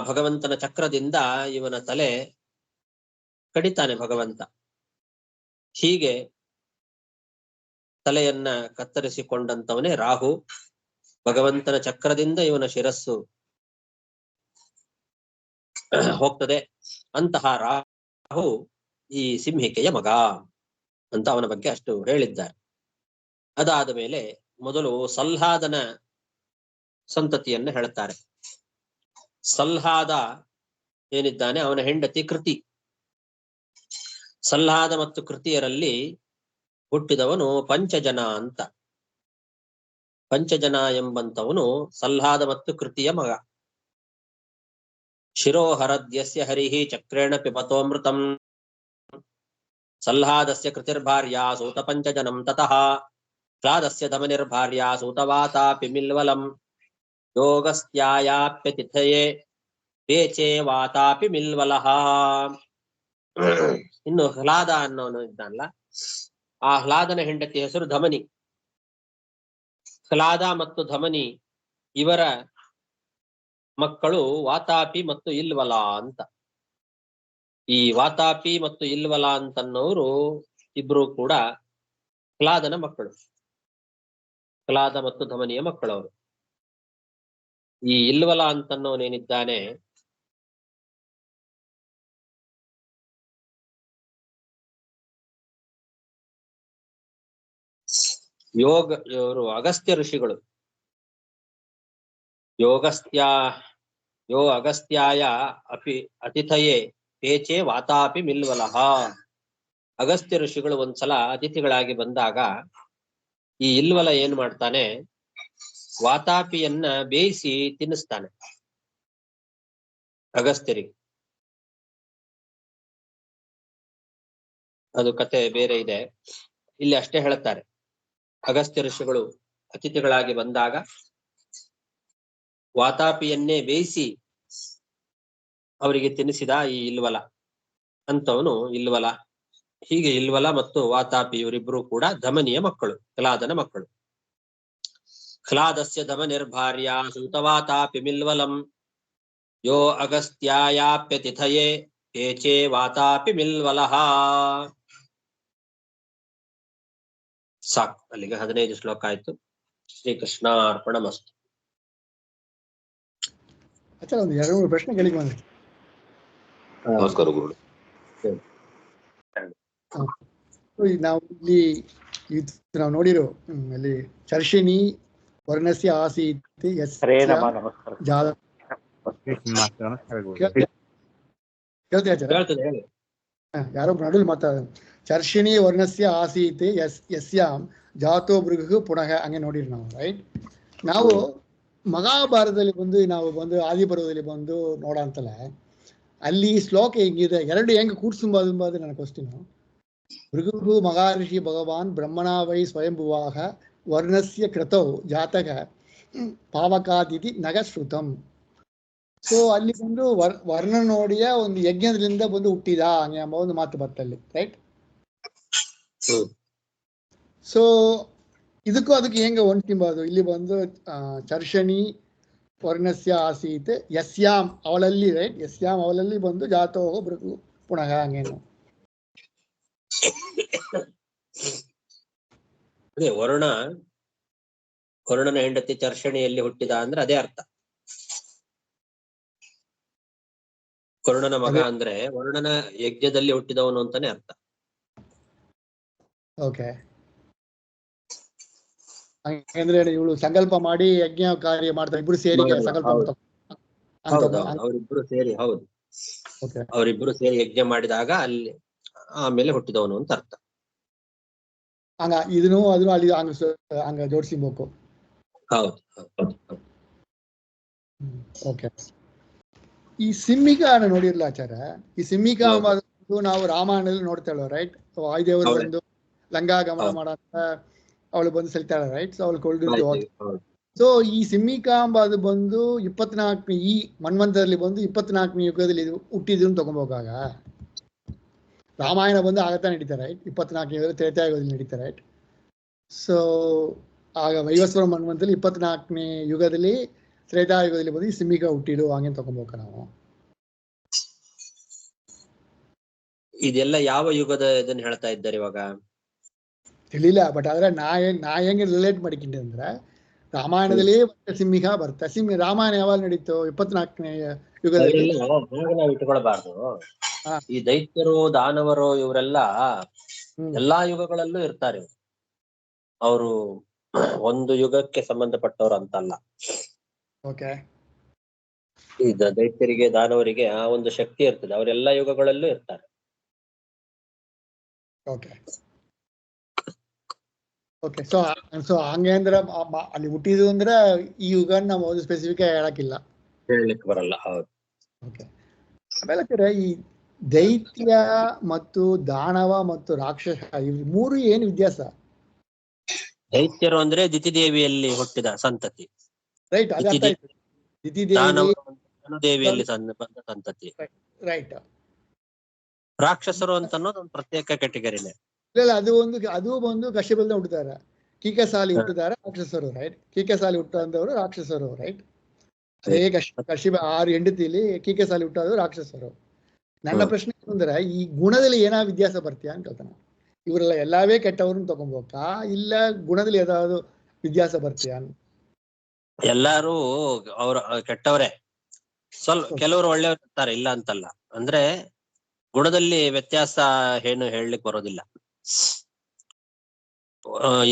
ಭಗವಂತನ ಚಕ್ರದಿಂದ ಇವನ ತಲೆ ಕಡಿತಾನೆ ಭಗವಂತ. ಹೀಗೆ ತಲೆಯನ್ನ ಕತ್ತರಿಸಿಕೊಂಡಂತವನೇ ರಾಹು. ಭಗವಂತನ ಚಕ್ರದಿಂದ ಇವನ ಶಿರಸ್ಸು ಹೋಗ್ತದೆ. ಅಂತಹ ರಾಹು ಈ ಸಿಂಹಿಕೆಯ ಮಗ ಅಂತ ಅವನ ಬಗ್ಗೆ ಅಷ್ಟು ಹೇಳಿದ್ದಾರೆ. ಅದಾದ ಮೇಲೆ ಮೊದಲು ಸಲ್ಹಾದನ ಸಂತತಿಯನ್ನ ಹೇಳ್ತಾರೆ. ಸಲ್ಹಾದ ಏನಿದ್ದಾನೆ ಅವನ ಹೆಂಡತಿ ಕೃತಿ. ಸಲ್ಹಾದ ಮತ್ತು ಕೃತಿಯರಲ್ಲಿ ಹುಟ್ಟಿದವನು ಪಂಚಜನ ಅಂತ. ಪಂಚಜನ ಎಂಬಂತವನು ಸಲ್ಹಾದ ಮತ್ತು ಕೃತಿಯ ಮಗ. ಶಿರೋಹರದ್ಯಸ್ಯ ಹರಿಃ ಚಕ್ರೇಣ ಪಿಬತೋಮೃತಂ ಸಲ್ಹಾದಸ್ಯ ಕೃತಿರ್ಭಾರ್ಯಾ ಸೂತ ಪಂಚಜನಂ ತತಃ ಹ್ಲಾದಸ್ಯ ಧಮನಿರ್ಭಾರ್ಯಾ ಸೂತವಾತಾಪಿ ಮಿಲ್ವಲಂ ಯೋಗಸ್ತ್ಯಾಯಾಪ್ಯತಿಥಯೇ ಪೇಚೆ ವಾತಾಪಿ ಮಿಲ್ವಲಃ. ಇನ್ನು ಹ್ಲಾದ ಅನ್ನೋನು ಇದ್ದಾನಲ್ಲ, ಆ ಹ್ಲಾದನ ಹೆಂಡತಿ ಹೆಸರು ಧಮನಿ. ಹ್ಲಾದ ಮತ್ತು ಧಮನಿ ಇವರ ಮಕ್ಕಳು ವಾತಾಪಿ ಮತ್ತು ಇಲ್ವಲ ಅಂತ. ಈ ವಾತಾಪಿ ಮತ್ತು ಇಲ್ವಲ ಅಂತನ್ನೋರು ಇಬ್ರು ಕೂಡ ಹ್ಲಾದನ ಮಕ್ಕಳು. ಹ್ಲಾದ ಮತ್ತು ಧಮನಿಯ ಮಕ್ಕಳವರು. ಈ ಇಲ್ವಲ ಅಂತನ್ನೋನೇನಿದ್ದಾನೆ ಇವರು ಅಗಸ್ತ್ಯ ಋಷಿಗಳು. ಅಗಸ್ತ್ಯಾಯ ಅಪಿ ಅತಿಥಯೇ ಪೇಚೆ ವಾತಾಪಿ ಮಿಲ್ವಲಃ. ಅಗಸ್ತ್ಯ ಋಷಿಗಳು ಒಂದ್ಸಲ ಅತಿಥಿಗಳಾಗಿ ಬಂದಾಗ ಈ ಇಲ್ವಲ ಏನ್ ಮಾಡ್ತಾನೆ, ವಾತಾಪಿಯನ್ನ ಬೇಯಿಸಿ ತಿನ್ನಿಸ್ತಾನೆ ಅಗಸ್ತ್ಯರಿಗೆ. ಅದು ಕತೆ ಬೇರೆ ಇದೆ. ಇಲ್ಲಿ ಅಷ್ಟೇ ಹೇಳುತ್ತಾರೆ, ಅಗಸ್ತ್ಯ ಋಷಿಗಳು ಅತಿಥಿಗಳಾಗಿ ಬಂದಾಗ ವಾತಾಪಿಯನ್ನೇ ಬೇಯಿಸಿ ಅವರಿಗೆ ತಿನ್ನಿಸಿದ ಈ ಇಲ್ವಲ ಅಂತವನು ಇಲ್ವಲ. ಹೀಗೆ ಇಲ್ವಲ ಮತ್ತು ವಾತಾಪಿ ಇವರಿಬ್ಬರು ಕೂಡ ಧಮನಿಯ ಮಕ್ಕಳು, ಕ್ಲಾದನ ಮಕ್ಕಳು. ಕ್ಲಾದಸ್ಯ ಧಮನಿರ್ಭಾರ್ಯ ಸೂತವಾತಾಪಿ ಮಿಲ್ವಲಂ ಯೋ ಅಗಸ್ತ್ಯಾಯಾಪ್ಯತಿಥಯೇ ಏಚೇ ವಾತಾಪಿ ಮಿಲ್ವಲಃ. ಸಾಕು, ಅಲ್ಲಿಗೆ 15 ಶ್ಲೋಕ ಆಯ್ತು. ಶ್ರೀಕೃಷ್ಣ ಅರ್ಪಣಮಸ್ತು. ಒಂದು 2-3 ಪ್ರಶ್ನೆ ಕೇಳಿ ಬಂದೆ. ನಮಸ್ಕಾರ ಗುರು. ನಾವು ಇಲ್ಲಿ ನಾವು ನೋಡಿರೋ ಅಲ್ಲಿ ಚರ್ಷಿಣಿ ವರ್ಣಸ್ಯ ಆಸೀತ್ ಯಾರೋ ನಡುವೆ ಮಾತಾಡ. ಚರ್ಷಿಣಿ ವರ್ಣಸ್ಯ ಆಸೀತ್ ಯಸ್ಯಾಂ ಜಾತೋ ಭೃಗು ಪುನಃ ಹಂಗೆ ನೋಡಿರಿ ನಾವು, ರೈಟ್? ನಾವು ಮಹಾಭಾರತದಲ್ಲಿ ಬಂದು ಆದಿಪರ್ವದಲ್ಲಿ ಬಂದು ನೋಡ ಅಂತಲ್ಲ, ಅಲ್ಲಿ ಶ್ಲೋಕ ಹೆಂಗಿದೆ, ಎರಡು ಹೆಂಗೆ ಕೂಡ್ಸಂಬಾದು ನನ್ನ ಕ್ವಶ್ಚನ್. ಭೃಗು ಮಹಾರ್ಷಿ ಭಗವಾನ್ ಬ್ರಹ್ಮಣ ವೈ ಸ್ವಯಂಭುವಾಹ ವರ್ಣಸ್ಯ ಕೃತೌ ಜಾತಕ ಪಾವಕಾದಿತಿ ನಗ ಶ್ರುತಂ. ಸೊ ಅಲ್ಲಿ ಬಂದು ವರ್ಣ ನೋಡಿಯ ಒಂದು ಯಜ್ಞದಿಂದ ಬಂದು ಹುಟ್ಟಿದ ಎಂಬ ಒಂದು ಮಾತು ಬರ್ತಲ್ಲಿ, ರೈಟ್? ಸೊ ಇದಕ್ಕೂ ಅದಕ್ಕೆ ಹೆಂಗೆ ಹೊಂಟಿಂಬಾದು? ಇಲ್ಲಿ ಬಂದು ಚರ್ಷಣಿ ವರ್ಣಸ್ಯ ಆಸೀತ್ ಯಸ್ಯಾಂ ಅವಳಲ್ಲಿ, ರೈಟ್? ಯಸ್ಯಾಂ ಅವಳಲ್ಲಿ ಬಂದು ಜಾತೋ ಭೃಗು ಪುನಃ ಹಂಗೇನು ಅದೇ ವರುಣನ ಹೆಂಡತಿ ಚರ್ಷಣಿಯಲ್ಲಿ ಹುಟ್ಟಿದ ಅಂದ್ರೆ ಅದೇ ಅರ್ಥ. ವರುಣನ ಮಗ ಅಂದ್ರೆ ವರುಣನ ಯಜ್ಞದಲ್ಲಿ ಹುಟ್ಟಿದವನು ಅಂತಾನೆ ಅರ್ಥ. ಓಕೆ, ಅಂದ್ರೆ ಇವಳು ಸಂಕಲ್ಪ ಮಾಡಿ ಯಜ್ಞ ಕಾರ್ಯ ಮಾಡ್ತಾರೆ, ಇಬ್ರು ಸೇರಿ ಸಂಕಲ್ಪ ಅವರಿಬ್ರು ಸೇರಿ, ಹೌದು, ಅವರಿಬ್ರು ಸೇರಿ ಯಜ್ಞ ಮಾಡಿದಾಗ ಅಲ್ಲಿ ಆಮೇಲೆ ಹುಟ್ಟಿದವನು ಅಂತ ಅರ್ಥ. ಹಂಗ ಇದನ್ನು ಅದನ್ನು ಅಲ್ಲಿ ಹಂಗ ಜೋಡಿಸಿಬೇಕು. ಹೌದು. ಓಕೆ. ಈ ಸಿಂಹಿಕಾ ನೋಡಿರ್ಲ ಆಚಾರ, ಈ ಸಿಂಹಿಕಾ ನಾವು ರಾಮಾಯಣದಲ್ಲಿ ನೋಡ್ತಾಳೆ, ರೈಟ್? ವಾಯುದೇವರು ಬಂದು ಲಂಗಾ ಗಮನ ಮಾಡಂತ ಅವಳು ಬಂದು ಸೆಲ್ತಾಳೆ, ರೈಟ್? ಸೊ ಅವಳು ಕೊಳ್ಳಿದ್ದು. ಸೊ ಈ ಸಿಂಹಿಕಾಂಬ ಅದು ಬಂದು 24ನೇ ಈ ಮನ್ವಂತರಲ್ಲಿ ಬಂದು 24ನೇ ಯುಗದಲ್ಲಿ ಹುಟ್ಟಿದ್ರು ತಗೊಂಬೋಗಾಗ ರಾಮಾಯಣ ಬಂದು ಆಗತ್ತಾ ನಡೀತಾರೆ, ರೈಟ್? 24ನೇ ಯುಗದಲ್ಲಿ ತ್ರೇತಾಯುಗದಲ್ಲಿ ನಡೀತಾರೆ, ರೈಟ್? ಸೊ ಆಗ ವೈವಸ್ವರ ಮನ್ವಂತರಲ್ಲಿ 24ನೇ ಯುಗದಲ್ಲಿ ತ್ರೇತಾಯುಗದಲ್ಲಿ ಬಂದು ಈ ಸಿಂಹಿಕಾ ಹುಟ್ಟಿಡು ಹಂಗೆ ತಗೊಂಬೋಕ ನಾವು. ಇದೆಲ್ಲ ಯಾವ ಯುಗದ ಇದನ್ನ ಹೇಳ್ತಾ ಇದ್ದಾರೆ ಇವಾಗ ತಿಳಿಲ್ಲ. ಬಟ್ ಆದ್ರೆ ನಾ ಹೆಂಗೆ ರಿಲೇಟ್ ಮಾಡಿಕೊಂಡೆ ಅಂದ್ರೆ, ರಾಮಾಯಣದಲ್ಲಿ ಸಿಂಹಿಕಾ ಬರ್ತಾ ರಾಮಾಯಣ ಯಾವಾಗ ನಡೀತು? 24ನೇ ಯುಗದಲ್ಲಿ. ನಾವು ಇಟ್ಕೊಳ್ಬಾರ್ದು. ಈ ದೈತ್ಯರು ದಾನವರು ಇವರೆಲ್ಲ ಎಲ್ಲಾ ಯುಗಗಳಲ್ಲೂ ಇರ್ತಾರೆ. ಅವರು ಒಂದು ಯುಗಕ್ಕೆ ಸಂಬಂಧಪಟ್ಟವ್ರು ಅಂತಲ್ಲ. ಓಕೆ. ಈ ದೈತ್ಯರಿಗೆ ದಾನವರಿಗೆ ಆ ಒಂದು ಶಕ್ತಿ ಇರ್ತದೆ, ಅವರೆಲ್ಲಾ ಯುಗಗಳಲ್ಲೂ ಇರ್ತಾರೆ. Okay okay. ಸೊ ಹಂಗೆ ಅಂದ್ರೆ ಅಲ್ಲಿ ಹುಟ್ಟಿದ್ರು ಅಂದ್ರೆ ಈ ಯುಗ ನಾವು ಒಂದು ಸ್ಪೆಸಿಫಿಕ್ ಹೇಳಕ್ಕಿಲ್ಲ, ಹೇಳಲಿಕ್ಕೆ ಬರಲ್ಲ. ಹೌದು. ಓಕೆ. ಆಮೇಲೆ ಈ ದೈತ್ಯ ಮತ್ತು ದಾನವ ಮತ್ತು ರಾಕ್ಷಸ ಇವ್ರು ಮೂರು ಏನು ವ್ಯತ್ಯಾಸ? ದೈತ್ಯರು ಅಂದ್ರೆ ದಿತಿದೇವಿಯಲ್ಲಿ ಹುಟ್ಟಿದ ಸಂತತಿ, ರೈಟ್? ದೇವಿಯಲ್ಲಿ ಬಂದ ಸಂತತಿ, ರೈಟ್? ರಾಕ್ಷಸರು ಅಂತ ಅನ್ನೋದು ಒಂದು ಪ್ರತ್ಯೇಕ ಕ್ಯಾಟಗರಿನೇ. ಇಲ್ಲ, ಅದು ಬಂದು ಕಶ್ಯಪದಿಂದ ಹುಟ್ಟುತ್ತಾರೆ, ಕೀಕಸಾಲಿ ಹುಟ್ಟಿದ್ದಾರೆ ರಾಕ್ಷಸರು, ರೈಟ್? ಕೀಕಸಾಲಿ ಹುಟ್ಟಂದವರು ರಾಕ್ಷಸರು, ರೈಟ್? ಅದೇ ಕಶ್ಯಪ 6 ಹೆಂಡತಿಲಿ ಕೀಕಸಾಲಿ ಹುಟ್ಟೋದು ರಾಕ್ಷಸರು. ನನ್ನ ಪ್ರಶ್ನೆ ಏನಂದ್ರೆ, ಈ ಗುಣದಲ್ಲಿ ಏನಾ ವ್ಯತ್ಯಾಸ ಬರ್ತೀಯಾ ಅಂತ ಹೇಳ್ತಾನೆ. ಇವರೆಲ್ಲ ಎಲ್ಲವೇ ಕೆಟ್ಟವ್ರನ್ನ ತಗೊಂಬೋಕಾ, ಇಲ್ಲ ಗುಣದಲ್ಲಿ ಯಾವ್ದಾದ್ರು ವ್ಯತ್ಯಾಸ ಬರ್ತೀಯಾ? ಎಲ್ಲಾರು ಅವ್ರ ಕೆಟ್ಟವ್ರೆ, ಸ್ವಲ್ಪ ಕೆಲವರು ಒಳ್ಳೆಯವ್ರು ಇರ್ತಾರೆ, ಇಲ್ಲ ಅಂತಲ್ಲ. ಅಂದ್ರೆ ಗುಣದಲ್ಲಿ ವ್ಯತ್ಯಾಸ ಏನು ಹೇಳಲಿಕ್ಕೆ ಬರೋದಿಲ್ಲ.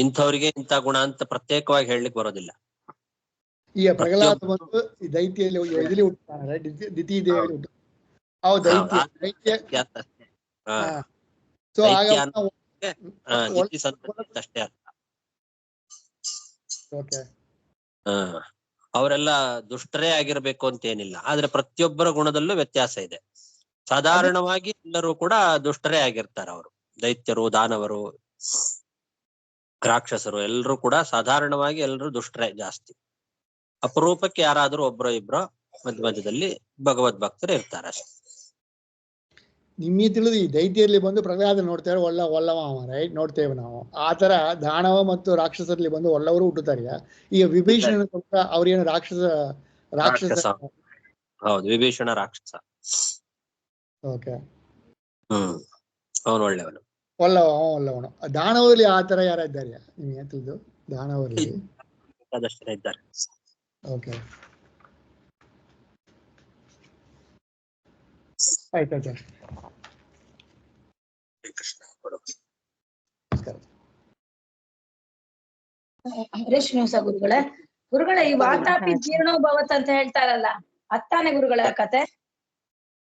ಇಂಥವ್ರಿಗೆ ಇಂಥ ಗುಣ ಅಂತ ಪ್ರತ್ಯೇಕವಾಗಿ ಹೇಳಲಿಕ್ಕೆ ಬರೋದಿಲ್ಲ. ಈ ಪ್ರಹ್ಲಾದ ಬಂದು ಈ ದೈತ್ಯಲ್ಲಿ ಇದರಲ್ಲಿ ಹುಟ್ಟುತ್ತಾನೆ, ರೈಟ್? ದಿತಿ ದೇವಿಯಲ್ಲಿ ಹುಟ್ಟು ದೈತ್ಯ. ಸೊ ಅಷ್ಟೇ ಅರ್ಥ. ಓಕೆ. ಅವರೆಲ್ಲ ದುಷ್ಟರೇ ಆಗಿರ್ಬೇಕು ಅಂತ ಏನಿಲ್ಲ, ಆದ್ರೆ ಪ್ರತಿಯೊಬ್ಬರ ಗುಣದಲ್ಲೂ ವ್ಯತ್ಯಾಸ ಇದೆ. ಸಾಧಾರಣವಾಗಿ ಎಲ್ಲರೂ ಕೂಡ ದುಷ್ಟರೇ ಆಗಿರ್ತಾರೆ ಅವರು, ದೈತ್ಯರು, ದಾನವರು, ರಾಕ್ಷಸರು ಎಲ್ಲರೂ ಕೂಡ ಸಾಧಾರಣವಾಗಿ ಎಲ್ಲರೂ ದುಷ್ಟರೇ ಜಾಸ್ತಿ. ಅಪರೂಪಕ್ಕೆ ಯಾರಾದ್ರೂ ಒಬ್ರೋ ಇಬ್ರೋ ಮಧ್ಯದಲ್ಲಿ ಭಗವದ್ ಭಕ್ತರು ಇರ್ತಾರೆ ಅಷ್ಟೇ. ನಿಮಗೆ ತಿಳಿದು ಈ ದೈತ್ಯರಲ್ಲಿ ಬಂದು ಪ್ರಹ್ಲಾದ ನೋಡ್ತಾರೆ ಒಲ್ಲವ ರೈಟ್, ನೋಡ್ತೇವೆ ನಾವು. ಆ ತರ ದಾನವ ಮತ್ತು ರಾಕ್ಷಸರಲ್ಲಿ ಬಂದು ಒಳ್ಳವರು ಹುಟ್ಟುತ್ತಾರೆ. ಈಗ ವಿಭೀಷಣ ಅವ್ರೇನು ರಾಕ್ಷಸ. ಹೌದು, ವಿಭೀಷಣ ರಾಕ್ಷಸ. ಓಕೆ, ಅವನು ಒಳ್ಳೆಯವನು, ಒಲ್ಲವನು. ದಾನವರಲ್ಲಿ ಆ ತರ ಯಾರಿದ್ದಾರೆ ನಿಮಗೆ ತಿಳಿದು? ದಾನವರಲ್ಲಿ ಅದಷ್ಟೇ ಇದ್ದಾರೆ. ಓಕೆ, ಆಯ್ತಾಯ್ತು. ಹರೇಶ್ ನ್ಯೂಸ ಗುರುಗಳೇ. ಈ ವಾತಾಪಿ ಜೀರ್ಣೋಭವತ್ ಅಂತ ಹೇಳ್ತಾರಲ್ಲ, ಅತ್ತಾನೆ ಗುರುಗಳ ಕತೆ.